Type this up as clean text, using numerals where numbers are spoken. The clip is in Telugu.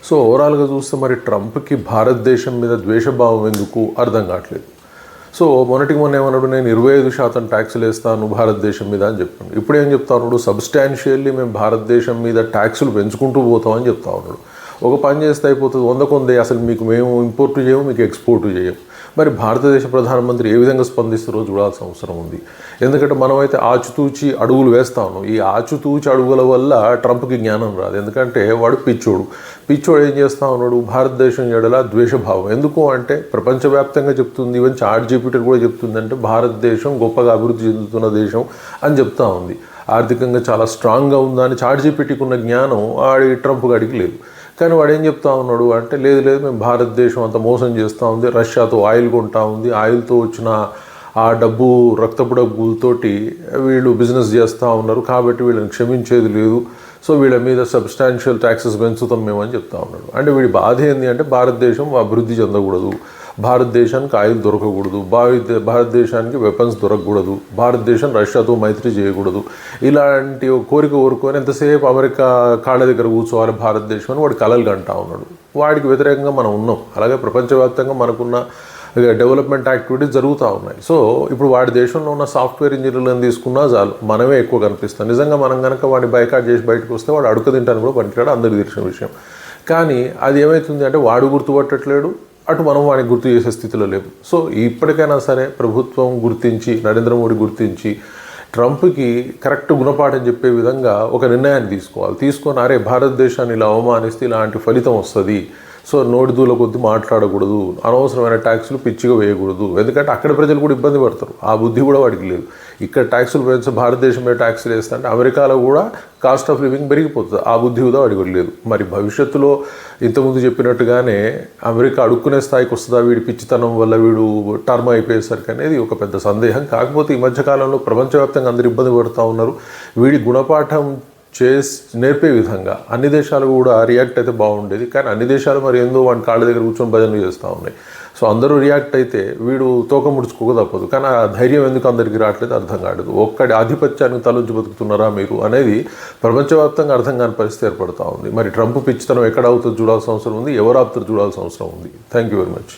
సో ఓవరాల్గా చూస్తే మరి ట్రంప్కి భారతదేశం మీద ద్వేషభావం ఎందుకు అర్థం కావట్లేదు. సో మొన్నటికి మొన్న ఏమన్నాడు, నేను 25% ట్యాక్సులు వేస్తాను భారతదేశం మీద అని చెప్పాను. ఇప్పుడు ఏం చెప్తా ఉన్నాడు, సబ్స్టాన్షియల్లీ మేము భారతదేశం మీద ట్యాక్సులు పెంచుకుంటూ పోతామని చెప్తా ఉన్నాడు. ఒక పని చేస్తే అయిపోతుంది, 100 అసలు మీకు మేము ఇంపోర్ట్ చేయము, మీకు ఎక్స్పోర్ట్ చేయము. మరి భారతదేశ ప్రధానమంత్రి ఏ విధంగా స్పందిస్తారో చూడాల్సిన అవసరం ఉంది. ఎందుకంటే మనమైతే ఆచితూచి అడుగులు వేస్తా ఉన్నాం. ఈ ఆచితూచి అడుగుల వల్ల ట్రంప్కి జ్ఞానం రాదు. ఎందుకంటే వాడు పిచ్చోడు ఏం చేస్తూ ఉన్నాడు, భారతదేశం ఎడల ద్వేషభావం. ఎందుకు అంటే ప్రపంచవ్యాప్తంగా చెప్తుంది, ఈవెన్ చాట్‌జీపీటీ కూడా చెప్తుంది, అంటే భారతదేశం గొప్పగా అభివృద్ధి చెందుతున్న దేశం అని చెప్తా ఉంది. ఆర్థికంగా చాలా స్ట్రాంగ్గా ఉందని చాట్‌జీపీటీకి ఉన్న జ్ఞానం ట్రంప్ గాడికి లేదు. కానీ వాడు ఏం చెప్తా ఉన్నాడు అంటే, లేదు మేము భారతదేశం అంత మోసం చేస్తూ ఉంది, రష్యాతో ఆయిల్ కొంటా ఉంది, ఆయిల్తో వచ్చిన ఆ డబ్బు రక్తపు డబ్బులతోటి వీళ్ళు బిజినెస్ చేస్తూ ఉన్నారు, కాబట్టి వీళ్ళని క్షమించేది లేదు, సో వీళ్ళ మీద సబ్స్టాన్షియల్ ట్యాక్సెస్ పెంచుతాం మేము అని చెప్తా ఉన్నాడు. అంటే వీడి బాధ ఏంటి అంటే భారతదేశం అభివృద్ధి చెందకూడదు, భారతదేశానికి ఆయిల్ దొరకకూడదు, భారతదేశానికి వెపన్స్ దొరకకూడదు, భారతదేశం రష్యాతో మైత్రి చేయకూడదు, ఇలాంటి కోరిక కోరుకొని ఎంతసేపు అమెరికా కాళ్ళ దగ్గర కూర్చోవాలి భారతదేశం అని వాడు కలలు కంటా ఉన్నాడు. వాడికి వ్యతిరేకంగా మనం ఉన్నాం. అలాగే ప్రపంచవ్యాప్తంగా మనకున్న డెవలప్మెంట్ యాక్టివిటీస్ జరుగుతూ ఉన్నాయి. సో ఇప్పుడు వాడి దేశంలో ఉన్న సాఫ్ట్వేర్ ఇంజనీర్లను తీసుకున్నా చాలు, మనమే ఎక్కువ కనిపిస్తాం. నిజంగా మనం కనుక వాడిని బైకాట్ చేసి బయటకు వస్తే వాడు అడుగు తింటాను కూడా పనికిరాడు, అందరికీ తెలిసిన విషయం. కానీ అది ఏమవుతుంది అంటే వాడు గుర్తుపట్టట్లేడు, అటు మనం వాడిని గుర్తు చేసే స్థితిలో లేవు. సో ఇప్పటికైనా సరే ప్రభుత్వం గుర్తించి, నరేంద్ర మోడీ గుర్తించి ట్రంప్కి కరెక్ట్ గుణపాఠం చెప్పే విధంగా ఒక నిర్ణయాన్ని తీసుకొని అరే భారతదేశాన్ని ఇలా అవమానిస్తే ఇలాంటి ఫలితం వస్తుంది, సో నోటి దూల కొద్ది మాట్లాడకూడదు, అనవసరమైన ట్యాక్సులు పిచ్చిగా వేయకూడదు. ఎందుకంటే అక్కడ ప్రజలు కూడా ఇబ్బంది పడతారు, ఆ బుద్ధి కూడా వాడికి లేదు. ఇక్కడ ట్యాక్సులు పెంచి భారతదేశం మీద ట్యాక్సులు వేస్తా అంటే అమెరికాలో కూడా కాస్ట్ ఆఫ్ లివింగ్ పెరిగిపోతుంది, ఆ బుద్ధి కూడా వాడికి కూడా లేదు. మరి భవిష్యత్తులో ఇంతకుముందు చెప్పినట్టుగానే అమెరికా అడుక్కునే స్థాయికి వస్తుందా వీడి పిచ్చితనం వల్ల, వీడు టర్మ్ అయిపోయేసరికి అనేది ఒక పెద్ద సందేహం. కాకపోతే ఈ మధ్యకాలంలో ప్రపంచవ్యాప్తంగా అందరు ఇబ్బంది పడుతూ ఉన్నారు. వీడి గుణపాఠం నేర్పే విధంగా అన్ని దేశాలు కూడా రియాక్ట్ అయితే బాగుండేది. కానీ అన్ని దేశాలు మరి ఏందో వాడి కాళ్ళ దగ్గర కూర్చొని భజనలు చేస్తూ ఉన్నాయి. సో అందరూ రియాక్ట్ అయితే వీడు తోక ముడుచుకోక తప్పదు. కానీ ఆ ధైర్యం ఎందుకు అందరికీ రావట్లేదు అర్థం కాలేదు. ఒక్కడి ఆధిపత్యానికి తలొంచి బతుకుతున్నారా మీరు అనేది ప్రపంచవ్యాప్తంగా అర్థం కాని పరిస్థితి ఏర్పడుతూ ఉంది. మరి ట్రంప్ పిచ్చితనం ఎక్కడ అవుతుందో చూడాల్సిన అవసరం ఉంది, ఎవరు ఆపుతారో చూడాల్సిన అవసరం ఉంది. Thank you very much.